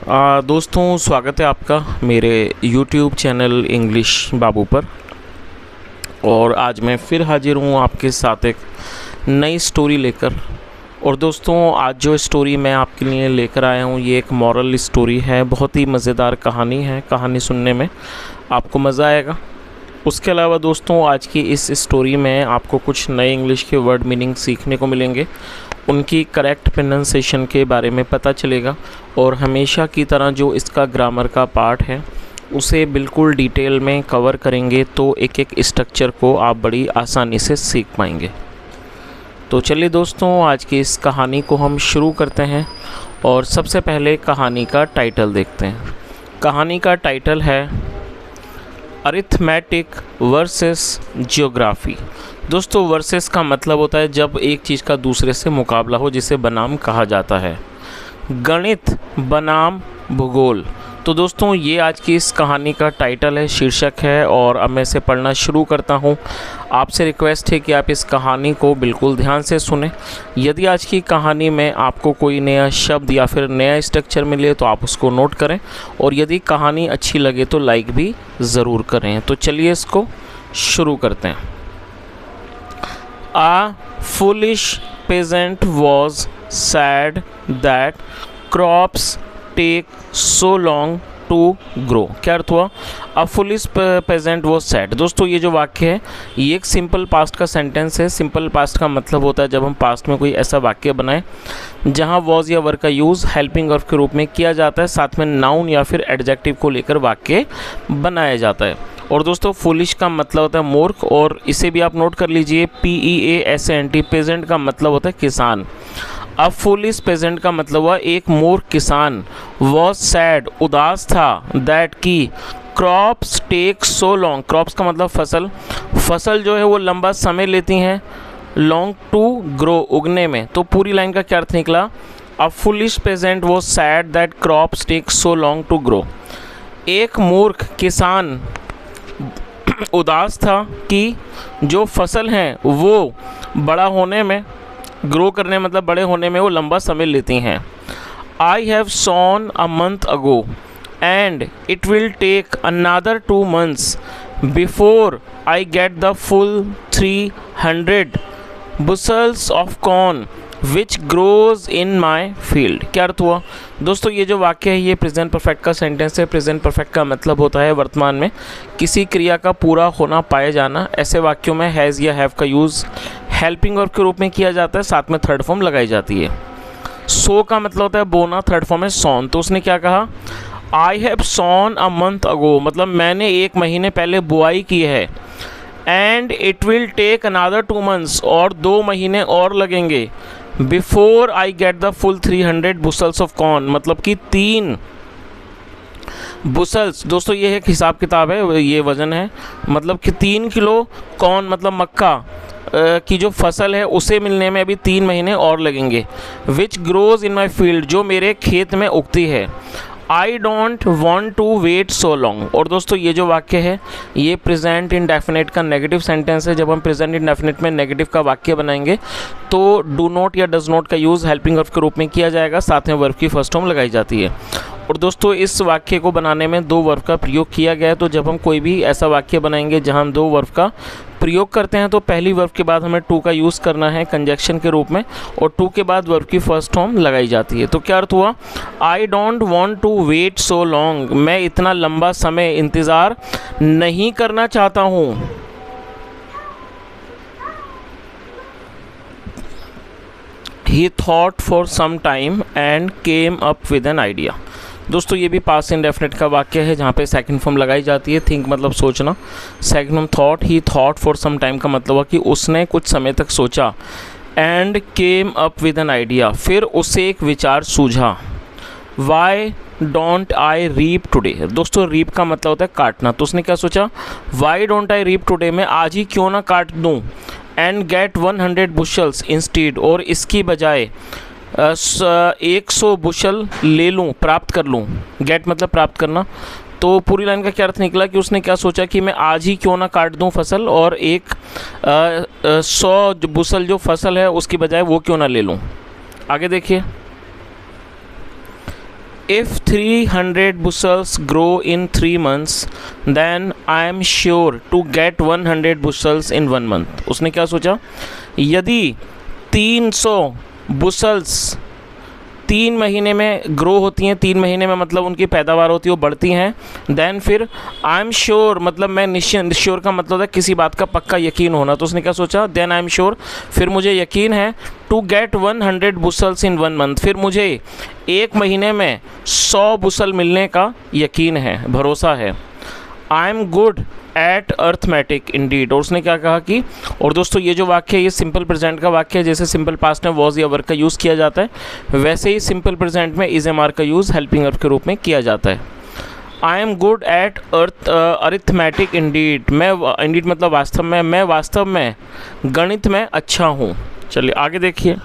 दोस्तों, स्वागत है आपका मेरे YouTube चैनल इंग्लिश बाबू पर। और आज मैं फिर हाजिर हूँ आपके साथ एक नई स्टोरी लेकर। और दोस्तों, आज जो स्टोरी मैं आपके लिए लेकर आया हूँ ये एक मॉरल स्टोरी है। बहुत ही मज़ेदार कहानी है। कहानी सुनने में आपको मज़ा आएगा। उसके अलावा दोस्तों, आज की इस स्टोरी में आपको कुछ नए इंग्लिश के वर्ड मीनिंग सीखने को मिलेंगे, उनकी करेक्ट प्रोनाउंसिएशन के बारे में पता चलेगा। और हमेशा की तरह जो इसका ग्रामर का पार्ट है उसे बिल्कुल डिटेल में कवर करेंगे, तो एक एक स्ट्रक्चर को आप बड़ी आसानी से सीख पाएंगे। तो चलिए दोस्तों, आज की इस कहानी को हम शुरू करते हैं। और सबसे पहले कहानी का टाइटल देखते हैं। कहानी का टाइटल है अरिथमेटिक वर्सेस ज्योग्राफी। दोस्तों, वर्सेस का मतलब होता है जब एक चीज़ का दूसरे से मुकाबला हो, जिसे बनाम कहा जाता है। गणित बनाम भूगोल। तो दोस्तों, ये आज की इस कहानी का टाइटल है, शीर्षक है। और अब मैं इसे पढ़ना शुरू करता हूँ। आपसे रिक्वेस्ट है कि आप इस कहानी को बिल्कुल ध्यान से सुने। यदि आज की कहानी में आपको कोई नया शब्द या फिर नया स्ट्रक्चर मिले तो आप उसको नोट करें। और यदि कहानी अच्छी लगे तो लाइक भी ज़रूर करें। तो चलिए इसको शुरू करते हैं। A foolish peasant was sad that crops take so long to grow। क्या अर्थ हुआ? A foolish peasant was sad। दोस्तों, ये जो वाक्य है ये एक सिंपल पास्ट का सेंटेंस है। सिंपल पास्ट का मतलब होता है जब हम पास्ट में कोई ऐसा वाक्य बनाएं जहां was या वर का यूज़ हेल्पिंग वर्ब के रूप में किया जाता है, साथ में नाउन या फिर एडजेक्टिव को लेकर वाक्य बनाया जाता है। और दोस्तों, फुलिश का मतलब होता है मूर्ख, और इसे भी आप नोट कर लीजिए, PEASANT। पेजेंट का मतलब होता है किसान। अब फुलिश पेजेंट का मतलब हुआ एक मूर्ख किसान। वॉज सैड, उदास था, दैट की crops take so long. Crops का मतलब फसल। फसल जो है वो लंबा समय लेती हैं, लॉन्ग टू ग्रो, उगने में। तो पूरी लाइन का क्या अर्थ निकला? A foolish peasant was said that crops take so long to grow. एक मूर्ख किसान उदास था कि जो फसल हैं वो बड़ा होने में, ग्रो करने मतलब बड़े होने में वो लंबा समय लेती हैं। I have sown a month ago and it will take another 2 months before I get the full 300 bushels of corn which grows in my field. क्या अर्थ हुआ? दोस्तों, ये जो वाक्य है ये प्रेजेंट परफेक्ट का सेंटेंस है। प्रेजेंट परफेक्ट का मतलब होता है वर्तमान में किसी क्रिया का पूरा होना, पाया जाना। ऐसे वाक्यों में हैज़ या हैव का यूज़ हेल्पिंग वर्ब के रूप में किया जाता है, साथ में थर्ड फॉर्म लगाई जाती है। सो का मतलब होता है बोना, थर्ड फॉर्म है सॉन। तो उसने क्या कहा? I have sown a month ago, मतलब मैंने 1 महीने पहले बुआई की है। And it will take another 2 months, और 2 महीने और लगेंगे। Before I get the full 300 bushels of corn, मतलब कि 3 बुसल्स। दोस्तों, ये एक हिसाब किताब है, ये वज़न है, मतलब कि 3 किलो कॉर्न मतलब मक्का की जो फसल है उसे मिलने में अभी 3 महीने और लगेंगे। विच ग्रोज इन माई फील्ड, जो मेरे खेत में उगती है। I don't want to wait so long. और दोस्तों, ये जो वाक्य है ये प्रेजेंट इंडेफिनिट का नेगेटिव सेंटेंस है। जब हम प्रेजेंट इंडेफिनिट में नेगेटिव का वाक्य बनाएंगे तो डू नॉट या डज नॉट का यूज़ हेल्पिंग वर्ब के रूप में किया जाएगा, साथ में वर्ब की फर्स्ट फॉर्म लगाई जाती है। और दोस्तों, इस वाक्य को बनाने में 2 वर्ब का प्रयोग किया गया है। तो जब हम कोई भी ऐसा वाक्य बनाएंगे जहां हम 2 वर्ब का प्रयोग करते हैं तो पहली वर्ब के बाद हमें टू का यूज़ करना है कंजक्शन के रूप में, और टू के बाद वर्ब की फर्स्ट फॉर्म लगाई जाती है। तो क्या अर्थ हुआ? I don't want to wait so long, मैं इतना लंबा समय इंतज़ार नहीं करना चाहता हूँ। He thought for some time and came up with an idea। दोस्तों, ये भी पास्ट इंडेफिनिट का वाक्य है जहाँ पे सेकंड फॉर्म लगाई जाती है। थिंक मतलब सोचना, second form thought. He thought for some time का मतलब हुआ कि उसने कुछ समय तक सोचा। And came up with an idea, फिर उसे एक विचार सूझा। Why don't I reap today. दोस्तों, रीप का मतलब होता है काटना। तो उसने क्या सोचा? Why don't I reap today, मैं आज ही क्यों ना काट दूँ। एंड गेट 100 bushels इंस्टीड, और इसकी बजाय 100 बुशल ले लूँ, प्राप्त कर लूँ। गेट मतलब प्राप्त करना। तो पूरी लाइन का क्या अर्थ निकला कि उसने क्या सोचा कि मैं आज ही क्यों ना काट दूं फसल, और 100 बुशल जो फसल है उसकी बजाय वो क्यों ना ले लूं। आगे देखिए, If 300 bushels grow in 3 months, then I am sure to get 100 bushels in 1 month. उसने क्या सोचा, यदि 300 बुशल्स 3 महीने में ग्रो होती हैं, 3 महीने में मतलब उनकी पैदावार होती है, वो बढ़ती हैं, देन फिर आई एम श्योर मतलब मैं निश्चित, श्योर का मतलब है किसी बात का पक्का यकीन होना, तो उसने क्या सोचा, देन आई एम श्योर फिर मुझे यकीन है, टू गेट 100 बुशल्स इन 1 मंथ फिर मुझे 1 महीने में 100 बुशल मिलने का यकीन है, भरोसा है। I am good at arithmetic Indeed, और उसने क्या कहा कि, और दोस्तों ये जो वाक्य है ये सिंपल प्रेजेंट का वाक्य है, जैसे सिंपल पास्ट में वॉज या वर्क का यूज़ किया जाता है वैसे ही सिंपल प्रेजेंट में इज एम आर का यूज़ हेल्पिंग वर्ब के रूप में किया जाता है। I am good at arithmetic Indeed, मैं इंडीड मतलब वास्तव में, मैं वास्तव में गणित में अच्छा हूँ। चलिए आगे देखिए।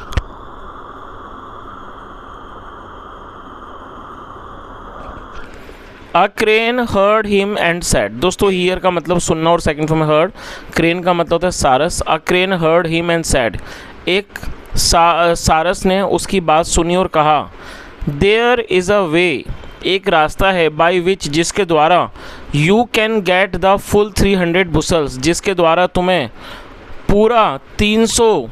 अ crane heard him and said, दोस्तों हियर का मतलब सुनना और सेकंड फॉर्म में हर्ड, क्रेन का मतलब होता है सारस। अ crane heard him and said, एक सारस ने उसकी बात सुनी और कहा, देयर इज़ अ वे, एक रास्ता है, बाय विच जिसके द्वारा you can get the full 300 बुशल्स, जिसके द्वारा तुम्हें पूरा 300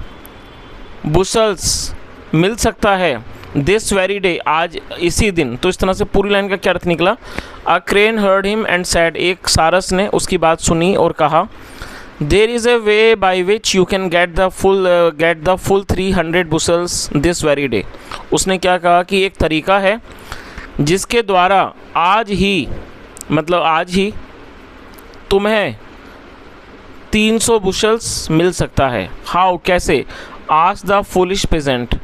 बुशल्स मिल सकता है, दिस वेरी डे, आज इसी दिन। तो इस तरह से पूरी लाइन का क्या अर्थ निकला, a crane heard him and said, एक सारस ने उसकी बात सुनी और कहा, there is a way by which you can get the full 300 bushels this very day. उसने क्या कहा कि एक तरीका है जिसके द्वारा आज ही, मतलब आज ही तुम्हें 300 बुशल्स मिल सकता है। हाउ, कैसे, आस्क्ड द फूलिश पेजेंट,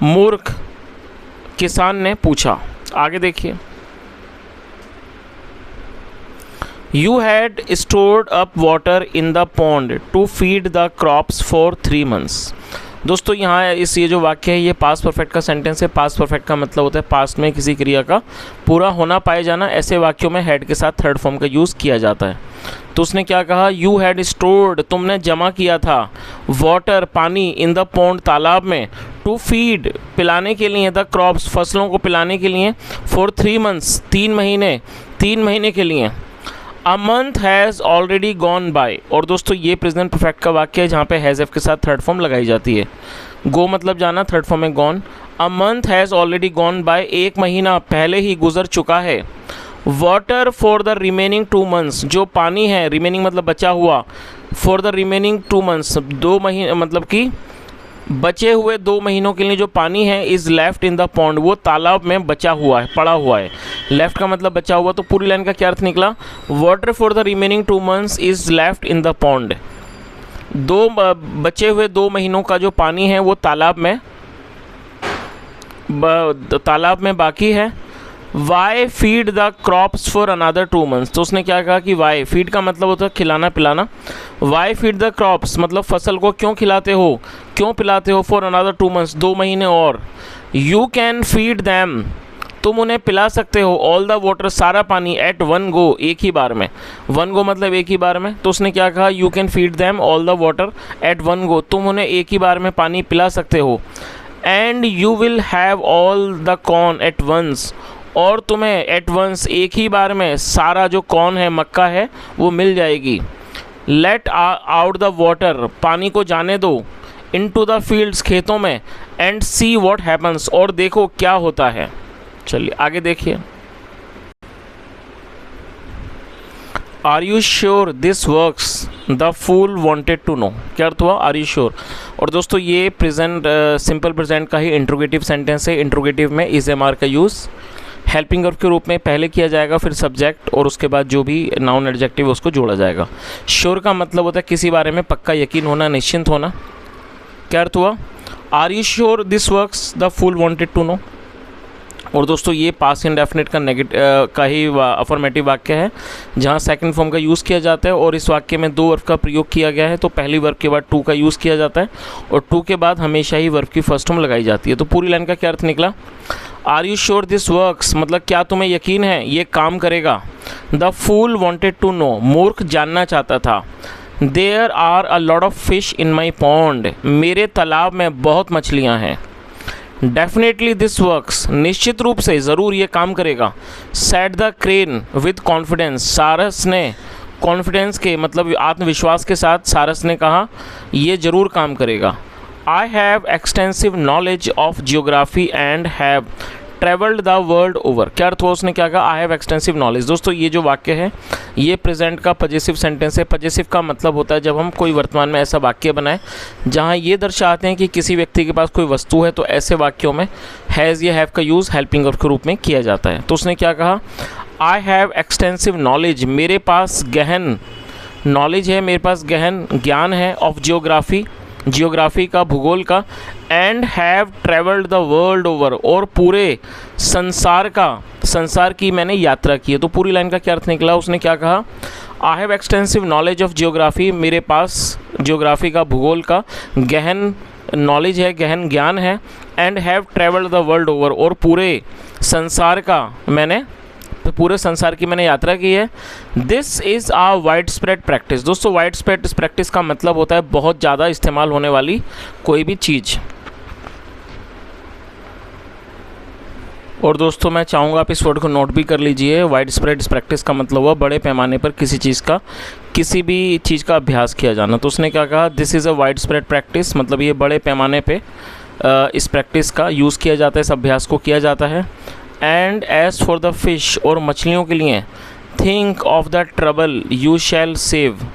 मूर्ख किसान ने पूछा। आगे देखिए। You had stored up water in the pond to feed the crops for 3 months. दोस्तों यहाँ इस ये जो वाक्य है ये पास्ट परफेक्ट का सेंटेंस है। पास्ट परफेक्ट का मतलब होता है पास्ट में किसी क्रिया का पूरा होना पाए जाना। ऐसे वाक्यों में हैड के साथ थर्ड फॉर्म का यूज़ किया जाता है। तो उसने क्या कहा, यू हैड स्टोर्ड, तुमने जमा किया था, वाटर पानी, इन द पॉन्ड तालाब में, टू फीड पिलाने के लिए, द क्रॉप्स फसलों को पिलाने के लिए, फॉर 3 मंथ्स 3 महीने के लिए। A month has already gone by, और दोस्तों ये प्रेजेंट परफेक्ट का वाक्य है जहाँ पे हैज़ एफ के साथ थर्ड फॉर्म लगाई जाती है। गो मतलब जाना, थर्ड फॉर्म में gone. A month has already gone by, 1 महीना पहले ही गुजर चुका है। Water for the remaining 2 months, जो पानी है, रिमेनिंग मतलब बचा हुआ, फॉर द रिमेनिंग 2 मंथ्स 2 महीने मतलब कि बचे हुए 2 महीनों के लिए जो पानी है, is left in the pond, वो तालाब में बचा हुआ है, पड़ा हुआ है। लेफ्ट का मतलब बचा हुआ, तो पूरी लाइन का क्या अर्थ निकला, water for the remaining 2 months is left in the pond, बचे हुए 2 महीनों का जो पानी है वो तालाब में बाकी है। Why feed the crops for another 2 months, तो उसने क्या कहा कि वाई, फीड का मतलब होता है खिलाना पिलाना। वाई फीड द क्रॉप्स मतलब फसल को क्यों खिलाते हो, क्यों पिलाते हो, फॉर अनदर 2 मंथ्स 2 महीने और। यू कैन फीड दैम, तुम उन्हें पिला सकते हो, ऑल द वाटर सारा पानी, एट 1 गो एक ही बार में, 1 गो मतलब एक ही बार में। तो उसने क्या कहा, you can feed them all the water at 1 गो, तुम उन्हें एक ही बार में पानी पिला सकते हो। And you will have all the corn at once, और तुम्हें एट वंस एक ही बार में सारा जो कॉर्न है, मक्का है, वो मिल जाएगी। लेट आउट द वाटर, पानी को जाने दो, इनटू द फील्ड्स खेतों में, एंड सी व्हाट हैपन्स, और देखो क्या होता है। चलिए आगे देखिए। Are you sure this works, the fool wanted to know, क्या अर्थ हुआ, आर यू श्योर। और दोस्तों ये प्रेजेंट सिंपल प्रेजेंट का ही इंट्रोगेटिव सेंटेंस है। इंट्रोगेटिव में इज एम आर का यूज़ हेल्पिंग वर्ब के रूप में पहले किया जाएगा, फिर सब्जेक्ट, और उसके बाद जो भी नाउन एडजेक्टिव है उसको जोड़ा जाएगा। श्योर का मतलब होता है किसी बारे में पक्का यकीन होना, निश्चिंत होना। क्या अर्थ हुआ, are you sure this works, the fool wanted to know. और दोस्तों ये पास्ट इंडेफिनिट का ही अफर्मेटिव वाक्य है जहाँ सेकंड फॉर्म का यूज़ किया जाता है, और इस वाक्य में 2 वर्ब का प्रयोग किया गया है। तो पहली वर्ब के बाद टू का यूज़ किया जाता है, और टू के बाद हमेशा ही वर्ब की फर्स्ट फॉर्म लगाई जाती है। तो पूरी लाइन का क्या अर्थ निकला, are you sure this works मतलब क्या तुम्हें यकीन है ये काम करेगा। The fool wanted to know, मूर्ख जानना चाहता था। There are a lot of fish in my pond, मेरे तालाब में बहुत मछलियाँ हैं। डेफिनेटली दिस वर्क्स, निश्चित रूप से ज़रूर ये काम करेगा। Set the crane with confidence, सारस ने कॉन्फिडेंस के मतलब आत्मविश्वास के साथ सारस ने कहा ये ज़रूर काम करेगा। I have extensive knowledge of geography and have travelled the world over. क्या अर्थ हुआ, उसने क्या कहा, आई हैव एक्सटेंसिव नॉलेज। दोस्तों ये जो वाक्य है ये प्रेजेंट का पजेसिव सेंटेंस है। पजेसिव का मतलब होता है जब हम कोई वर्तमान में ऐसा वाक्य बनाएं जहां ये दर्शाते हैं कि किसी व्यक्ति के पास कोई वस्तु है, तो ऐसे वाक्यों में हैज़ या हैव का यूज़ हेल्पिंग वर्ब के रूप में किया जाता है। तो उसने क्या कहा, आई हैव एक्सटेंसिव नॉलेज, मेरे पास गहन नॉलेज है, मेरे पास गहन ज्ञान है, ऑफ जियोग्राफी, जियोग्राफी का, भूगोल का, and have travelled the world over, और पूरे संसार का, संसार की मैंने यात्रा की है। तो पूरी लाइन का क्या अर्थ निकला, उसने क्या कहा, I have extensive knowledge of geography, मेरे पास जियोग्राफी का, भूगोल का गहन नॉलेज है, गहन ज्ञान है, and have travelled the world over, और पूरे संसार का मैंने, पूरे संसार की मैंने यात्रा की है। This is a widespread practice. दोस्तों वाइड स्प्रेड प्रैक्टिस का मतलब होता है बहुत ज़्यादा इस्तेमाल होने वाली कोई भी चीज़। और दोस्तों मैं चाहूँगा आप इस वर्ड को नोट भी कर लीजिए। वाइड स्प्रेड प्रैक्टिस का मतलब हुआ बड़े पैमाने पर किसी चीज़ का, किसी भी चीज़ का अभ्यास किया जाना। तो उसने क्या कहा, this is a wide spread practice, मतलब ये बड़े पैमाने पे इस प्रैक्टिस का यूज़ किया जाता है, इस अभ्यास को किया जाता है। And as for the fish, और मछलियों के लिए, think of the trouble you shall save,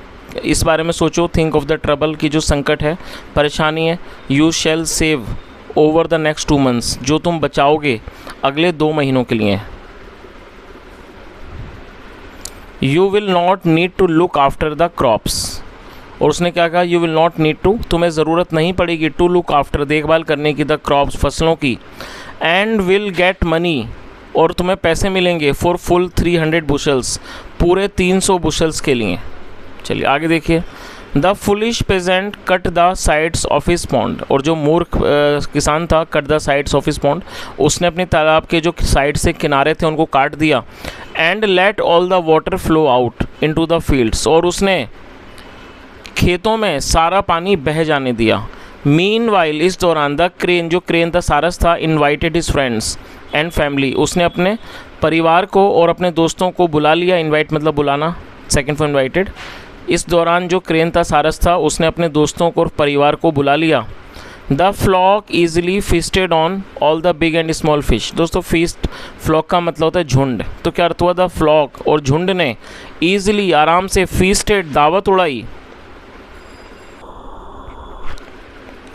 इस बारे में सोचो, थिंक ऑफ द ट्रबल की जो संकट है, परेशानी है, you shall save over the next 2 months, जो तुम बचाओगे अगले 2 महीनों के लिए। You will not need to look after the crops, और उसने क्या कहा, you will not need to, तुम्हें ज़रूरत नहीं पड़ेगी, टू लुक आफ्टर, देखभाल करने की, द क्रॉप्स, फसलों की, एंड विल गेट मनी, और तुम्हें पैसे मिलेंगे, फॉर फुल 300 बुशल्स, पूरे 300 बुशल्स के लिए। चलिए आगे देखिए, the foolish peasant cut the sides of his pond, और जो मूर्ख किसान था, cut the sides of his pond, उसने अपने तालाब के जो साइड से किनारे थे उनको काट दिया। And let all the water flow out into the fields, और उसने खेतों में सारा पानी बह जाने दिया। मीनवाइल, इस दौरान, द क्रेन, जो क्रेन था, सारस था, invited his friends and family, उसने अपने परिवार को और अपने दोस्तों को बुला लिया। इनवाइट मतलब बुलाना, सेकंड फॉर इनवाइटेड। इस दौरान जो क्रेन था, सारस था, उसने अपने दोस्तों को और परिवार को बुला लिया। The flock easily feasted on all the big and small fish. दोस्तों फीस्ट, फ्लॉक का मतलब होता है झुंड, तो क्या अर्थ हुआ, द फ्लॉक, और झुंड ने, ईजिली, आराम से, फीस्टेड, दावत उड़ाई,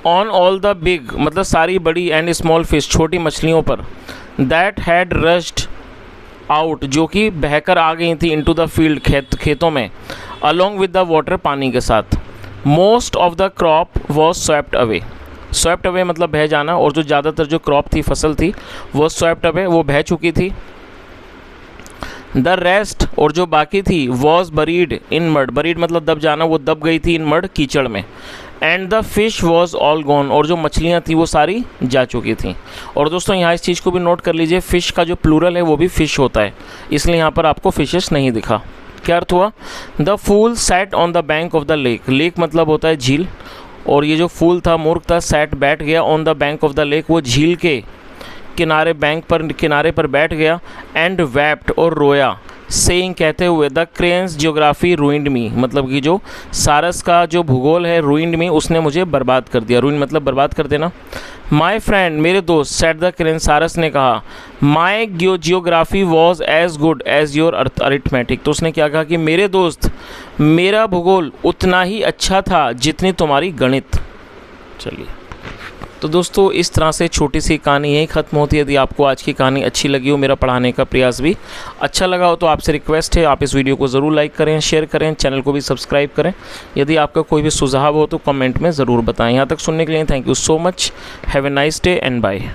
ऑन ऑल द बिग मतलब सारी बड़ी, एंड स्मॉल फिश, छोटी मछलियों पर, दैट हैड रश्ड आउट, जो कि बहकर आ गई थी, इनटू द फील्ड, खेतों में, अलोंग विद द वाटर, पानी के साथ। Most of the crop was swept away, swept away मतलब बह जाना, और जो ज़्यादातर जो क्रॉप थी, फसल थी, वो स्वेप्ट अवे, वो बह चुकी थी। द रेस्ट, और जो बाकी थी, was buried in mud, buried मतलब दब जाना, वो दब गई थी, इन मड, कीचड़ में। And the fish was all gone, और जो मछलियाँ थी वो सारी जा चुकी थी। और दोस्तों यहाँ इस चीज़ को भी नोट कर लीजिए, फ़िश का जो प्लूरल है वो भी फ़िश होता है, इसलिए यहाँ पर आपको फिशेस नहीं दिखा। क्या अर्थ हुआ, the fool sat on the bank of the lake, lake मतलब होता है झील, और ये जो फूल था, मूर्ख था, सैट बैठ गया, on the bank of the lake, वो झील के किनारे, बैंक पर, किनारे पर बैठ गया। एंड वेप्ट, और रोया, सेइंग कहते हुए, द क्रेन्स जियोग्राफी रूइंड मी, मतलब कि जो सारस का जो भूगोल है, रूइंड मी, उसने मुझे बर्बाद कर दिया। रूइंड मतलब बर्बाद कर देना। माई फ्रेंड, मेरे दोस्त, सेट द क्रेन, सारस ने कहा, my geography was as good as your arithmetic, तो उसने क्या कहा कि मेरे दोस्त, मेरा भूगोल उतना ही अच्छा था जितनी तुम्हारी गणित। चलिए, तो दोस्तों इस तरह से छोटी सी कहानी यही ख़त्म होती है। यदि आपको आज की कहानी अच्छी लगी हो, मेरा पढ़ाने का प्रयास भी अच्छा लगा हो, तो आपसे रिक्वेस्ट है आप इस वीडियो को ज़रूर लाइक करें, शेयर करें, चैनल को भी सब्सक्राइब करें। यदि आपका कोई भी सुझाव हो तो कमेंट में ज़रूर बताएं। यहाँ तक सुनने के लिए thank you so much. Have a nice day and bye.